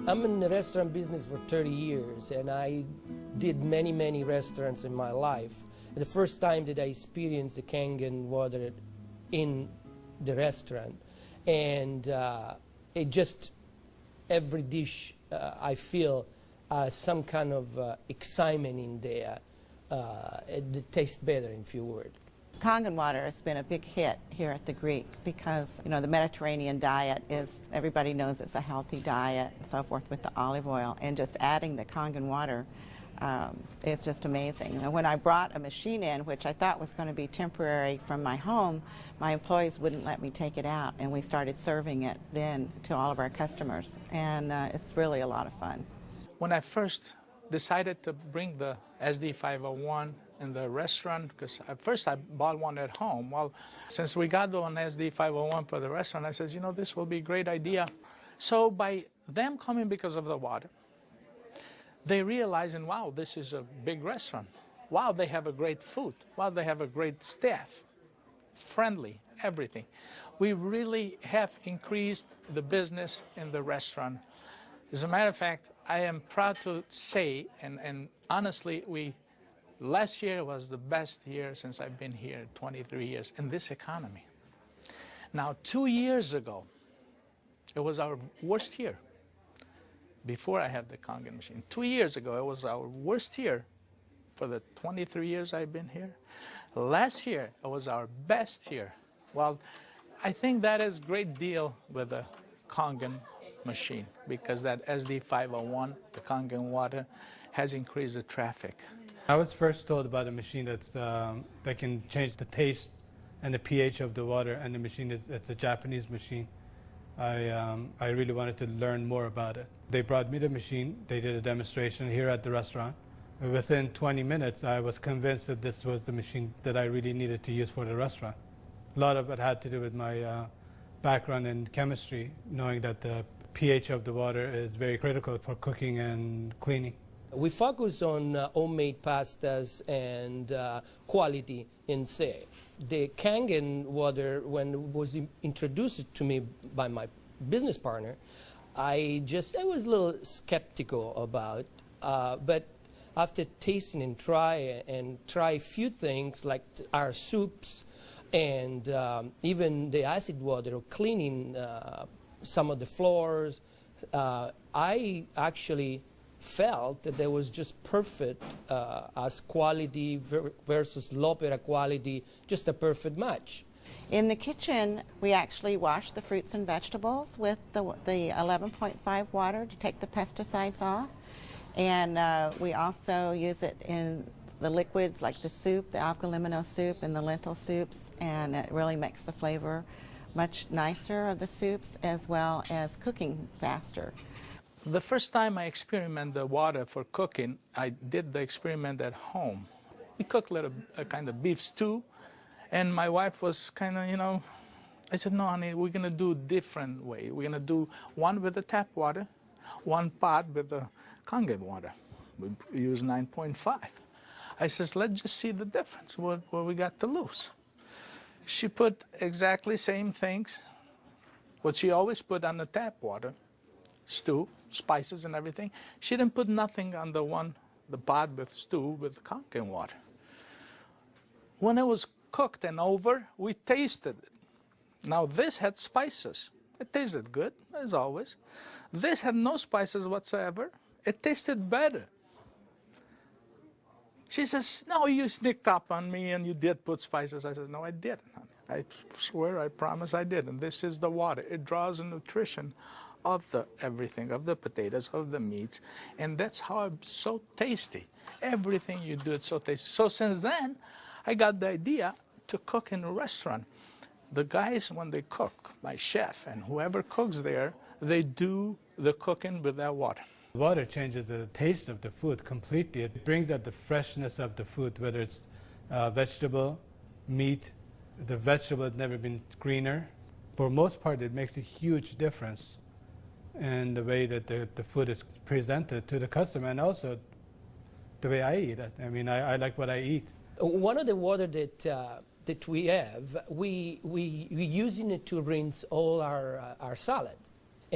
I'm in the restaurant business for 30 years, and I did many, many restaurants in my life. The first time that I experienced the Kangen water in the restaurant, and it just, every dish I feel some kind of excitement in there. It tastes better, in few words. Kangen water has been a big hit here at the Greek because, you know, the Mediterranean diet is, everybody knows it's a healthy diet and so forth with the olive oil, and just adding the Kangen water is just amazing. You know, when I brought a machine in, which I thought was going to be temporary from my home, my employees wouldn't let me take it out, and we started serving it then to all of our customers, and it's really a lot of fun. When I first decided to bring the SD501 in the restaurant, because at first I bought one at home. Well, since we got one SD501 for the restaurant, I said, you know, this will be a great idea. So by them coming because of the water, they realizing, wow, this is a big restaurant. Wow, they have a great food. Wow, they have a great staff, friendly, everything. We really have increased the business in the restaurant. As a matter of fact, I am proud to say, and honestly, last year was the best year since I've been here, 23 years, in this economy. Now, 2 years ago, it was our worst year. Before I had the Kangen machine. 2 years ago, it was our worst year for the 23 years I've been here. Last year, it was our best year. Well, I think that is a great deal with the Kangen machine, because that SD501, the Kangen water, has increased the traffic. I was first told about a machine that can change the taste and the pH of the water, and the machine it's a Japanese machine. I really wanted to learn more about it. They brought me the machine, they did a demonstration here at the restaurant. Within 20 minutes, I was convinced that this was the machine that I really needed to use for the restaurant. A lot of it had to do with my background in chemistry, knowing that the pH of the water is very critical for cooking and cleaning. We focus on homemade pastas and quality in say. The Kangen water, when it was introduced to me by my business partner, I was a little skeptical about, but after tasting and try a few things like our soups and even the acid water, or cleaning some of the floors, I actually felt that there was just perfect as quality versus l'opera quality, just a perfect match. In the kitchen, we actually wash the fruits and vegetables with the 11.5 water to take the pesticides off. And we also use it in the liquids like the soup, the algalimino soup and the lentil soups, and it really makes the flavor much nicer of the soups, as well as cooking faster. The first time I experimented the water for cooking, I did the experiment at home. We cooked a kind of beef stew, and my wife was kind of, you know, I said, no, honey, we're going to do a different way. We're going to do one with the tap water, one pot with the Kangen water. We use 9.5. I says, let's just see the difference, what we got to lose. She put exactly same things, what she always put on the tap water, stew, spices and everything. She didn't put nothing on the pot with stew with Kangen water. When it was cooked and over, we tasted it. Now this had spices. It tasted good, as always. This had no spices whatsoever. It tasted better. She says, no, you sneaked up on me and you did put spices. I said, no, I didn't, honey. I swear, I promise I did. And this is the water. It draws the nutrition of the everything, of the potatoes, of the meats. And that's how it's so tasty. Everything you do, it's so tasty. So since then, I got the idea to cook in a restaurant. The guys, when they cook, my chef and whoever cooks there, they do the cooking with that water. Water changes the taste of the food completely. It brings out the freshness of the food, whether it's vegetable, meat. The vegetable has never been greener. For most part, it makes a huge difference in the way that the food is presented to the customer, and also the way I eat it. I mean, I like what I eat. One of the water that we have, we using it to rinse all our salad.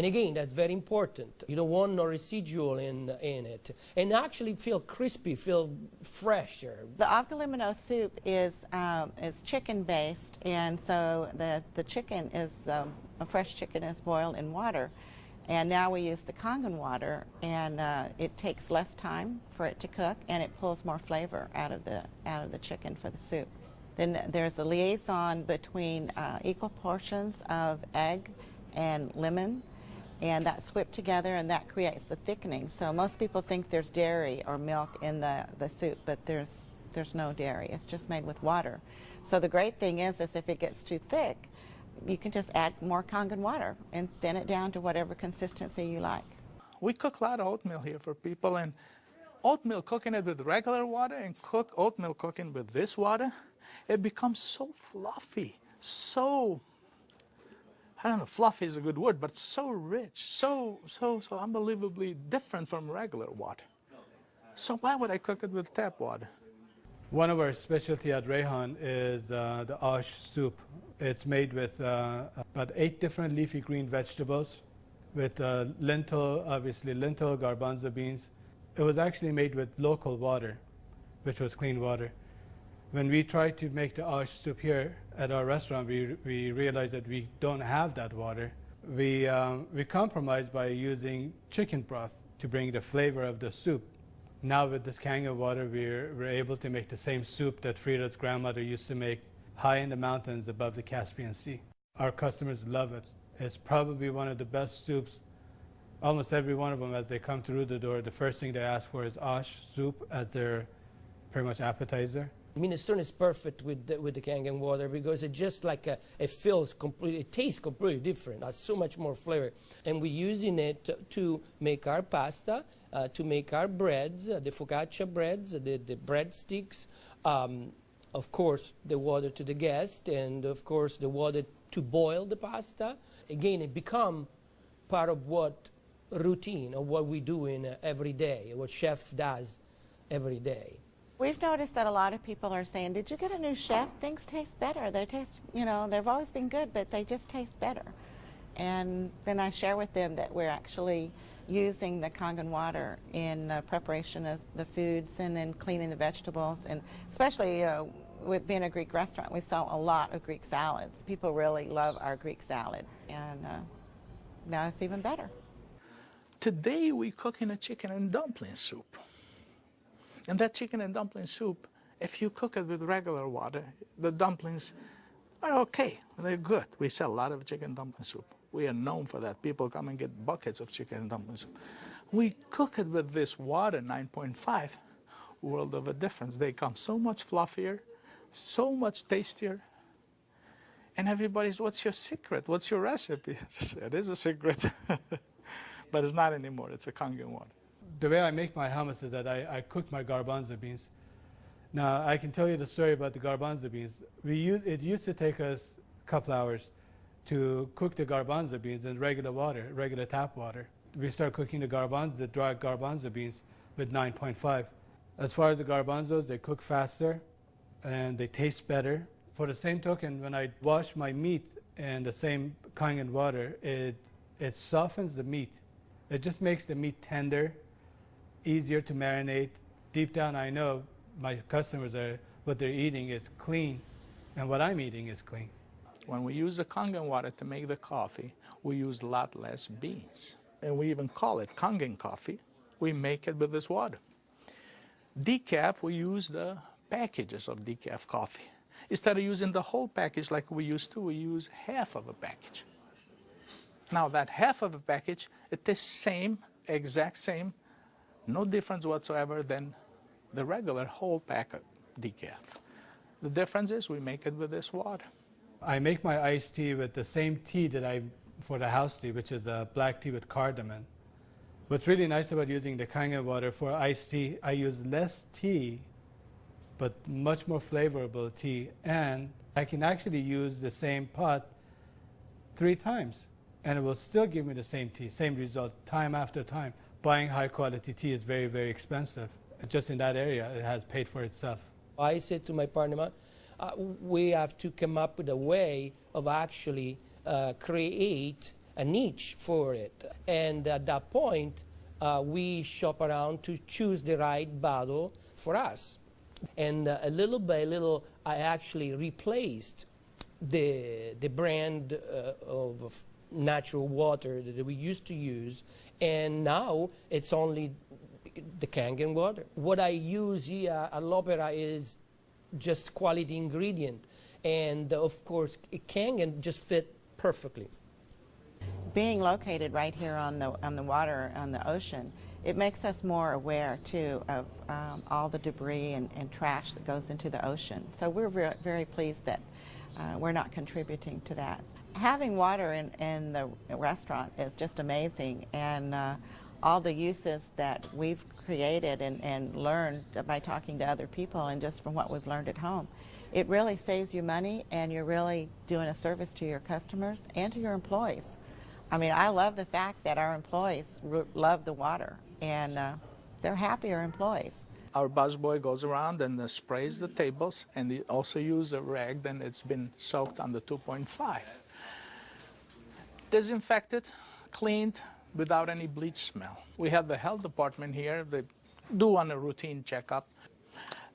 And again, that's very important. You don't want no residual in it. And actually feel crispy, feel fresher. The avgalimino soup is chicken-based, and so the chicken is, a fresh chicken is boiled in water. And now we use the Kangen water, and it takes less time for it to cook, and it pulls more flavor out of the chicken for the soup. Then there's a liaison between equal portions of egg and lemon, and that's whipped together, and that creates the thickening. So most people think there's dairy or milk in the soup, but there's no dairy. It's just made with water. So the great thing is if it gets too thick, you can just add more Kangen water and thin it down to whatever consistency you like. We cook a lot of oatmeal here for people, and oatmeal, cooking it with regular water and oatmeal cooking with this water, it becomes so fluffy, so, I don't know, fluffy is a good word, but so rich, so unbelievably different from regular water. So why would I cook it with tap water? One of our specialty at Rehan is the ash soup. It's made with about 8 different leafy green vegetables, with lentil, obviously lentil, garbanzo beans. It was actually made with local water, which was clean water. When we tried to make the ash soup here at our restaurant, we realized that we don't have that water. We compromised by using chicken broth to bring the flavor of the soup. Now with this Kangen water, we're able to make the same soup that Frida's grandmother used to make high in the mountains above the Caspian Sea. Our customers love it. It's probably one of the best soups. Almost every one of them, as they come through the door, the first thing they ask for is ash soup as their pretty much appetizer. Minestrone is perfect with the Kangen water because it just like it feels completely, it tastes completely different. It has so much more flavor, and we're using it to make our pasta, to make our breads, the focaccia breads, the breadsticks. Of course, the water to the guest, and of course the water to boil the pasta. Again, it become part of what routine of what we do in every day, what chef does every day. We've noticed that a lot of people are saying, did you get a new chef? Things taste better. They taste, you know, they've always been good, but they just taste better. And then I share with them that we're actually using the Kangen water in preparation of the foods and in cleaning the vegetables. And especially, you know, with being a Greek restaurant, we sell a lot of Greek salads. People really love our Greek salad, and now it's even better. Today we're cooking a chicken and dumpling soup. And that chicken and dumpling soup, if you cook it with regular water, the dumplings are okay. They're good. We sell a lot of chicken dumpling soup. We are known for that. People come and get buckets of chicken and dumpling soup. We cook it with this water, 9.5, world of a difference. They come so much fluffier, so much tastier. And everybody's, what's your secret? What's your recipe? It is a secret. But it's not anymore. It's a Kangen water. The way I make my hummus is that I cook my garbanzo beans. Now, I can tell you the story about the garbanzo beans. It used to take us a couple hours to cook the garbanzo beans in regular water, regular tap water. We start cooking the dry garbanzo beans with 9.5. As far as the garbanzos, they cook faster and they taste better. For the same token, when I wash my meat in the same Kangen water, it softens the meat. It just makes the meat tender, easier to marinate. Deep down, I know my customers what they're eating is clean, and what I'm eating is clean. When we use the Kangen water to make the coffee, we use a lot less beans. And we even call it Kangen coffee. We make it with this water. Decaf, we use the packages of decaf coffee. Instead of using the whole package like we used to, we use half of a package. Now that half of a package, it is same, exact same, no difference whatsoever than the regular whole pack of decaf. The difference is we make it with this water. I make my iced tea with the same tea that for the house tea, which is a black tea with cardamom. What's really nice about using the Kangen water for iced tea, I use less tea, but much more flavorful tea, and I can actually use the same pot 3 times, and it will still give me the same tea, same result, time after time. Buying high quality tea is very, very expensive. Just in that area, it has paid for itself. I said to my partner, we have to come up with a way of actually create a niche for it. And at that point, we shop around to choose the right bottle for us. And little by little, I actually replaced the brand of natural water that we used to use, and now it's only the Kangen water. What I use here at L'Opera is just quality ingredient, and of course, Kangen just fit perfectly. Being located right here on the water, on the ocean, it makes us more aware too of all the debris and trash that goes into the ocean. So we're very pleased that we're not contributing to that. Having water in the restaurant is just amazing, and all the uses that we've created and learned by talking to other people and just from what we've learned at home, it really saves you money, and you're really doing a service to your customers and to your employees. I mean, I love the fact that our employees love the water, and they're happier employees. Our busboy goes around and sprays the tables, and he also uses a rag, then it's been soaked on the 2.5. Disinfected, cleaned, without any bleach smell. We have the health department here. They do on a routine checkup.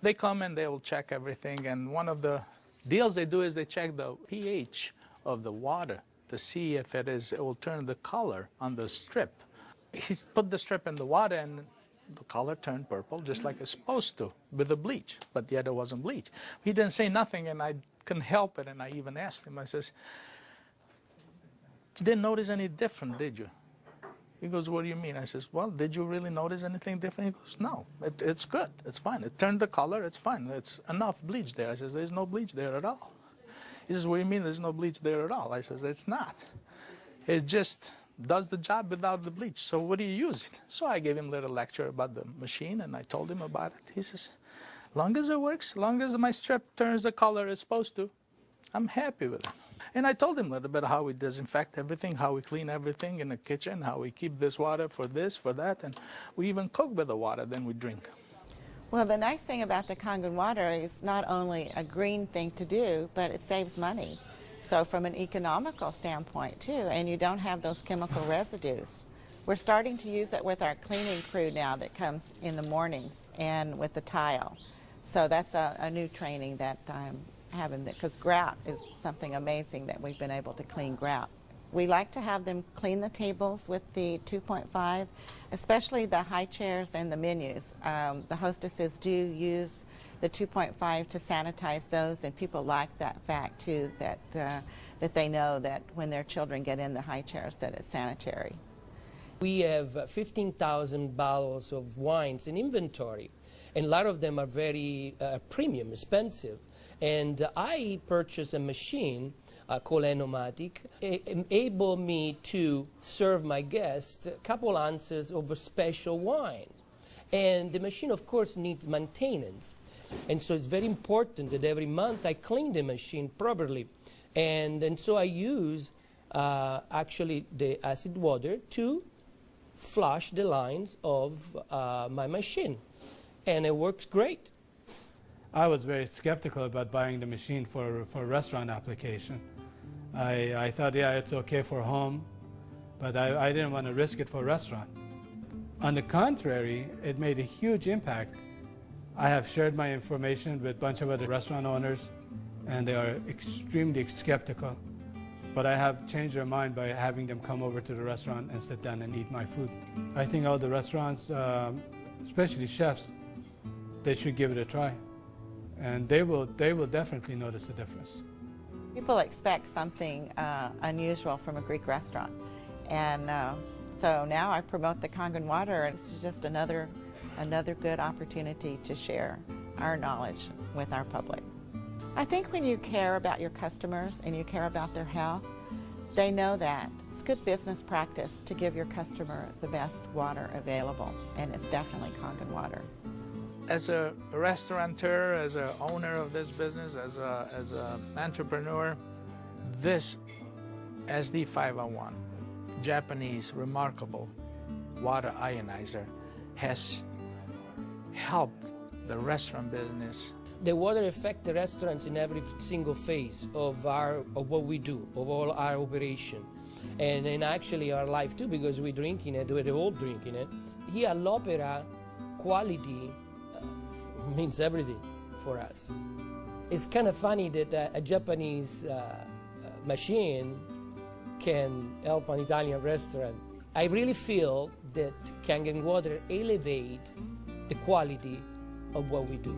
They come and they will check everything, and one of the deals they do is they check the pH of the water to see if it will turn the color on the strip. He put the strip in the water, and the color turned purple, just like it's supposed to, with the bleach, but yet it wasn't bleach. He didn't say nothing, and I couldn't help it, and I even asked him, I says, "You didn't notice any different, did you?" He goes, "What do you mean?" I says, "Well, did you really notice anything different?" He goes, "No, it's good, it's fine. It turned the color, it's fine. It's enough bleach there." I says, "There's no bleach there at all." He says, "What do you mean there's no bleach there at all?" I says, "It's not. It just does the job without the bleach. So what do you use it?" So I gave him a little lecture about the machine, and I told him about it. He says, "Long as it works, long as my strip turns the color it's supposed to, I'm happy with it." And I told him a little bit how we disinfect everything, how we clean everything in the kitchen, how we keep this water for this, for that, and we even cook with the water, then we drink. Well, the nice thing about the Kangen water is not only a green thing to do, but it saves money. So from an economical standpoint too, and you don't have those chemical residues. We're starting to use it with our cleaning crew now that comes in the mornings and with the tile. So that's a new training that I'm having, because grout is something amazing that we've been able to clean grout. We like to have them clean the tables with the 2.5, especially the high chairs and the menus. The hostesses do use the 2.5 to sanitize those, and people like that fact too, that they know that when their children get in the high chairs that it's sanitary. We have 15,000 bottles of wines in inventory, and a lot of them are very premium, expensive. And I purchased a machine called Enomatic, able me to serve my guests a couple ounces of a special wine. And the machine, of course, needs maintenance. And so it's very important that every month I clean the machine properly. And so I use actually the acid water to flush the lines of my machine. And it works great. I was very skeptical about buying the machine for restaurant application. I thought, yeah, it's okay for home, but I didn't want to risk it for restaurant. On the contrary, it made a huge impact. I have shared my information with a bunch of other restaurant owners, and they are extremely skeptical. But I have changed their mind by having them come over to the restaurant and sit down and eat my food. I think all the restaurants, especially chefs, they should give it a try. And they will definitely notice a difference. People expect something unusual from a Greek restaurant. And so now I promote the Kangen water, and it's just another good opportunity to share our knowledge with our public. I think when you care about your customers and you care about their health, they know that. It's good business practice to give your customer the best water available, and it's definitely Kangen water. As a restaurateur, as an owner of this business, as an entrepreneur, this SD501, Japanese remarkable water ionizer, has helped the restaurant business. The water affects the restaurants in every single phase of what we do, of all our operation. and actually our life too, because we're drinking it, we're all drinking it. Here all'Opera, quality means everything for us. It's kind of funny that a Japanese machine can help an Italian restaurant. I really feel that Kangen water elevate the quality of what we do.